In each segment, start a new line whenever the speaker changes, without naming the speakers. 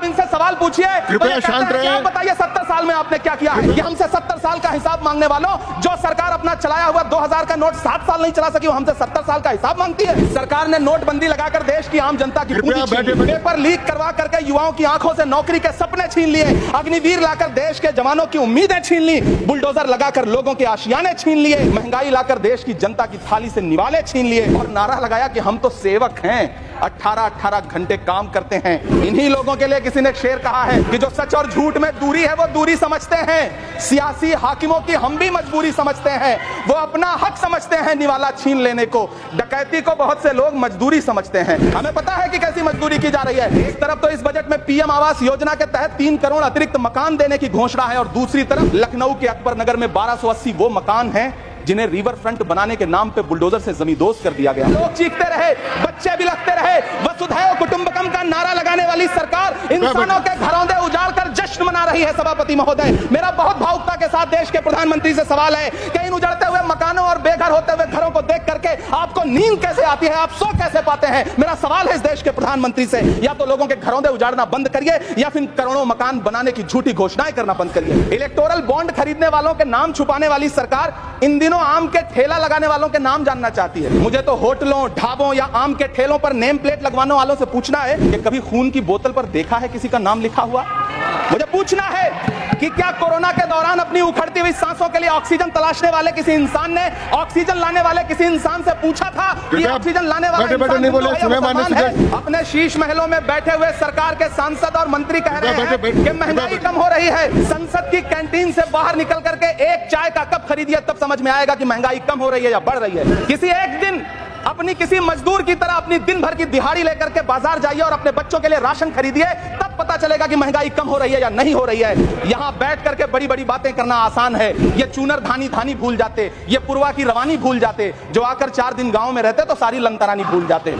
इनसे सवाल पूछिए,
कृपया शांत रहिए।
आप बताइए 70 साल में आपने क्या किया है? कि हमसे 70 साल का हिसाब मांगने वालों, जो सरकार अपना चलाया हुआ 2000 का नोट 7 साल नहीं चला सकी, वो हमसे 70 साल का हिसाब मांगती है। सरकार ने नोटबंदी लगाकर देश की आम जनता की पूंजी छीन ली, पेपर लीक करवा करके युवाओं की आंखों से नौकरी के सपने छीन लिए, अग्निवीर लाकर देश के जवानों की उम्मीदें छीन ली, बुलडोजर लगाकर लोगों के आशियाने छीन लिए, महंगाई लाकर देश की जनता की थाली से निवाले छीन लिए और नारा लगाया कि हम तो सेवक हैं, 18-18 घंटे काम करते हैं। इन्हीं लोगों के लिए किसी ने शेर कहा है कि जो सच और झूठ में दूरी है वो दूरी समझते हैं, सियासी हाकिमों की हम भी मजबूरी समझते हैं, वो अपना हक समझते हैं निवाला छीन लेने को, डकैती को बहुत से लोग मजदूरी समझते हैं। हमें पता है कि कैसी मजदूरी की जा रही है। एक तरफ तो इस बजट में पीएम आवास योजना के तहत 3 करोड़ अतिरिक्त मकान देने की घोषणा है और दूसरी तरफ लखनऊ के अकबर नगर में 1280 वो मकान हैं जिन्हें रिवर फ्रंट बनाने के नाम पे बुलडोजर से जमींदोज कर दिया गया। लोग चीखते रहे, बच्चे बिलखते रहे, वसुधैव कुटुंबकम का नारा लगाने वाली सरकार इंसानों के घरौंदे उजाड़ कर जश्न मना रही है। सभापति महोदय, मेरा बहुत भावुकता के साथ देश के प्रधानमंत्री से सवाल है कि इन उजड़ते हुए मकानों और बेघर होते हुए घरों को देख करके आपको नींद कैसे आती है, आप सो कैसे पाते हैं? मेरा सवाल है इस देश के प्रधानमंत्री से, या तो लोगों के घरौंदे उजाड़ना बंद करिए या फिर करोड़ों मकान बनाने की झूठी घोषणाएं करना बंद करिए। इलेक्टोरल बॉन्ड खरीदने वालों के नाम छुपाने वाली सरकार इन दिनों आम के ठेला लगाने वालों के नाम जानना चाहती है। मुझे तो होटलों, ढाबों या आम के ठेलों पर नेम प्लेट लगवाने वालों से पूछना है कि कभी खून की बोतल पर देखा है किसी का नाम लिखा हुआ? मुझे पूछना है कि क्या कोरोना के दौरान अपनी उखड़ती हुई सांसों के लिए ऑक्सीजन तलाशने वाले किसी इंसान ने ऑक्सीजन लाने वाले किसी इंसान से पूछा था कि ऑक्सीजन लाने वाला इंसान है? अपने शीश महलों में बैठे हुए सरकार के सांसद और मंत्री कह रहे हैं कि महंगाई कम हो रही है। संसद की कैंटीन से बाहर निकल करके एक चाय का कप खरीदिए, तब समझ में आएगा कि महंगाई कम हो रही है या बढ़ रही है। किसी एक दिन अपनी किसी मजदूर की तरह अपनी दिन भर की दिहाड़ी लेकर के बाजार जाइए और अपने बच्चों के लिए राशन खरीदिए, तब पता चलेगा कि महंगाई कम हो रही है या नहीं हो रही है। यहाँ बैठ करके बड़ी बड़ी बातें करना आसान है। ये चूनर धानी भूल जाते, ये पुरवा की रवानी भूल जाते, जो आकर 4 दिन गांव में रहते तो सारी लंतरानी भूल जाते।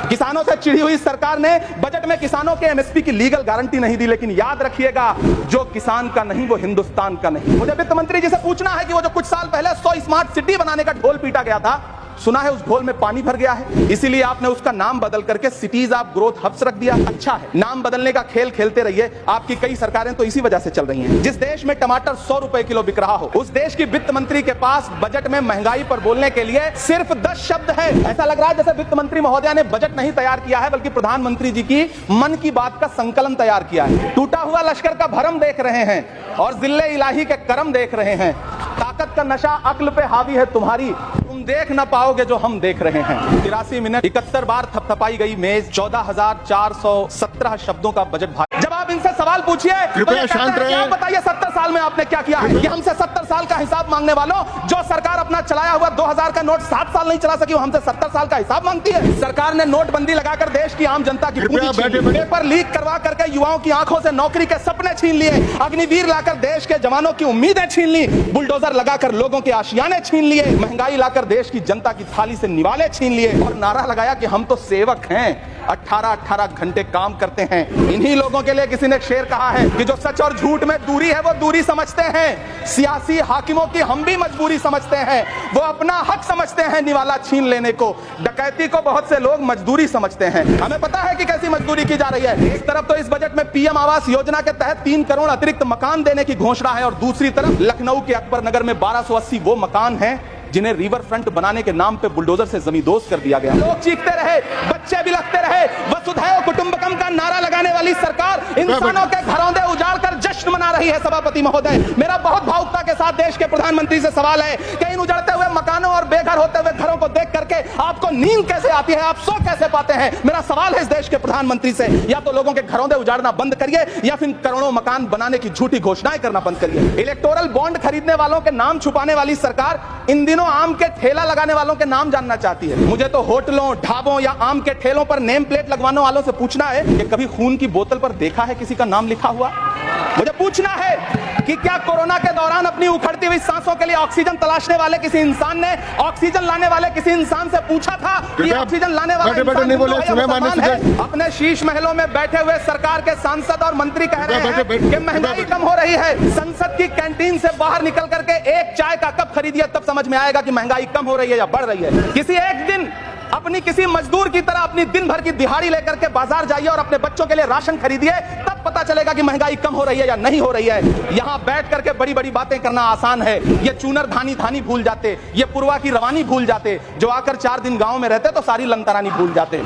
किसानों से चिढ़ी हुई सरकार ने बजट में किसानों के एमएसपी की लीगल गारंटी नहीं दी, लेकिन याद रखिएगा, जो किसान का नहीं वो हिंदुस्तान का नहीं। मुझे वित्त मंत्री जी से पूछना है कि वो जो कुछ साल पहले 100 स्मार्ट सिटी बनाने का ढोल पीटा गया था, सुना है उस ढोल में पानी भर गया है, इसीलिए आपने उसका नाम बदल करके सिटीज ऑफ ग्रोथ हब्स रख दिया। अच्छा है, नाम बदलने का खेल खेलते रहिए। आपकी कई सरकारें तो इसी वजह से चल रही हैं। जिस देश में टमाटर 100 रुपए किलो बिक रहा हो, उस देश की वित्त मंत्री के पास बजट में महंगाई पर बोलने के लिए सिर्फ 10 शब्द है। ऐसा लग रहा है जैसे वित्त मंत्री महोदया ने बजट नहीं तैयार किया है, बल्कि प्रधानमंत्री जी की मन की बात का संकलन तैयार किया है। टूटा हुआ लश्कर का भरम देख रहे हैं और जिल्ले इलाही के करम देख रहे हैं। ताकत का नशा अक्ल पे हावी है तुम्हारी, तुम देख ना पाओगे जो हम देख रहे हैं। 83 मिनट 71 बार थपथपाई गई मेज, 14,417 शब्दों का बजट भाग। जब आप इनसे सवाल पूछिए,
कृपया शांत रहिए।
आप बताइए 70 साल में आपने क्या किया है? कि हमसे 70 साल का हिसाब मांगने वालों, जो सरकार अपना चलाया हुआ 2000 का नोट 7 साल नहीं चला सकी, वो हमसे 70 साल का हिसाब मांगती है। सरकार ने नोटबंदी लगाकर देश की आम जनता की पूंजी छीन ली, पेपर लीक करवा करके युवाओं की आंखों से नौकरी के सपने छीन लिए, अग्निवीर लाकर देश के जवानों की उम्मीदें छीन ली, बुलडोजर लगाकर लोगों के आशियाने छीन लिए, महंगाई लाकर देश की जनता की थाली से निवाले छीन लिए और नारा लगाया कि हम तो सेवक हैं, 18-18 घंटे काम करते हैं। इन्हीं लोगों के लिए किसी ने शेर कहा है कि जो सच और झूठ में दूरी है वो दूरी समझते हैं, सियासी हाकिमों की हम भी मजबूरी समझते हैं, वो अपना हक समझते हैं निवाला छीन लेने को, डकैती को बहुत से लोग मजदूरी समझते हैं। हमें पता है कि कैसी मजदूरी की जा रही है। एक तरफ तो इस बजट में पीएम आवास योजना के तहत 3 करोड़ अतिरिक्त मकान देने की घोषणा है और दूसरी तरफ लखनऊ के अकबर नगर में 1280 वो मकान हैं जिन्हें रिवर फ्रंट बनाने के नाम पे बुलडोजर से जमींदोज कर दिया गया। लोग चीखते रहे, बच्चे बिलखते रहे, वसुधैव कुटुंबकम का नारा लगाने वाली सरकार इंसानों के घरौंदे उजाड़ कर जश्न मना रही है। सभापति महोदय, मेरा बहुत भावुकता के साथ देश के प्रधानमंत्री से सवाल है कि इन उजड़ते हुए मकानों और बेघर होते हुए घरों को देख करके आपको नींद कैसे आती है, आप सो कैसे पाते हैं? मेरा सवाल है इस देश के प्रधानमंत्री से, या तो लोगों के घरौंदे उजाड़ना बंद करिए या फिर करोड़ों मकान बनाने की झूठी घोषणाएं करना बंद करिए। इलेक्टोरल बॉन्ड खरीदने वालों के नाम छुपाने वाली सरकार इन दिनों आम के ठेला लगाने वालों के नाम जानना चाहती है। मुझे तो होटलों, ढाबों या आम के ठेलों पर नेम प्लेट लगवाने वालों से पूछना है कि कभी खून की बोतल पर देखा है किसी का नाम लिखा हुआ? मुझे पूछना है कि क्या कोरोना के दौरान अपनी उखड़ती हुई सांसों के लिए ऑक्सीजन तलाशने वाले किसी इंसान ने ऑक्सीजन लाने वाले किसी इंसान से पूछा था कि
कृपया
ऑक्सीजन लाने वाला
बैठे बैठे
इंसान
नहीं बोले,
हिंदू है या
सुने माननीय
मुसलमान है?
स्पीकर।
अपने शीश महलों में बैठे हुए सरकार के सांसद और मंत्री कह रहे हैं कि महंगाई कम हो रही है। संसद की कैंटीन से बाहर निकल करके एक चाय का कप खरीदिए, तब समझ में आएगा कि महंगाई कम हो रही है या बढ़ रही है। किसी एक दिन अपनी किसी मजदूर की तरह अपनी दिन भर की दिहाड़ी लेकर के बाजार जाइए और अपने बच्चों के लिए राशन खरीदिए, तब पता चलेगा कि महंगाई कम हो रही है या नहीं हो रही है। यहां बैठ करके बड़ी बड़ी बातें करना आसान है। ये चूनर धानी धानी भूल जाते, ये पुरवा की रवानी भूल जाते, जो आकर 4 दिन गांव में रहते तो सारी लंतरानी भूल जाते।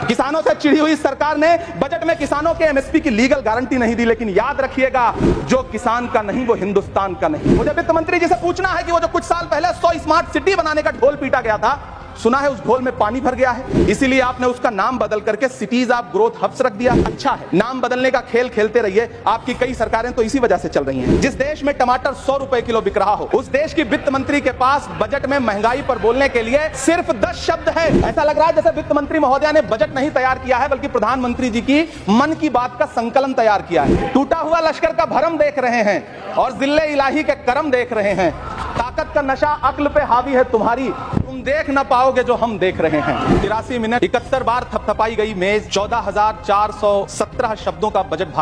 किसानों से चिढ़ी हुई सरकार ने बजट में किसानों के एमएसपी की लीगल गारंटी नहीं दी, लेकिन याद रखिएगा, जो किसान का नहीं वो हिंदुस्तान का नहीं। मुझे वित्त मंत्री जी से पूछना है कि वो जो कुछ साल पहले 100 स्मार्ट सिटी बनाने का ढोल पीटा गया था, सुना है उस ढोल में पानी भर गया है, इसीलिए आपने उसका नाम बदल करके सिटीज ऑफ ग्रोथ हब्स रख दिया। अच्छा है, नाम बदलने का खेल खेलते रहिए, आपकी कई सरकारें तो इसी वजह से चल रही हैं। जिस देश में टमाटर 100 रुपए किलो बिक रहा हो, उस देश की वित्त मंत्री के पास बजट में महंगाई पर बोलने के लिए सिर्फ 10 शब्द है। ऐसा लग रहा है जैसे वित्त मंत्री महोदया ने बजट नहीं तैयार किया है, बल्कि प्रधानमंत्री जी की मन की बात का संकलन तैयार किया है। टूटा हुआ लश्कर का भरम देख रहे हैं और जिल्ले इलाही के करम देख रहे हैं। ताकत का नशा अक्ल पे हावी है तुम्हारी, तुम देख ना पाओगे जो हम देख रहे हैं। 83 मिनट 71 बार थपथपाई गई मेज, 14,417 शब्दों का बजट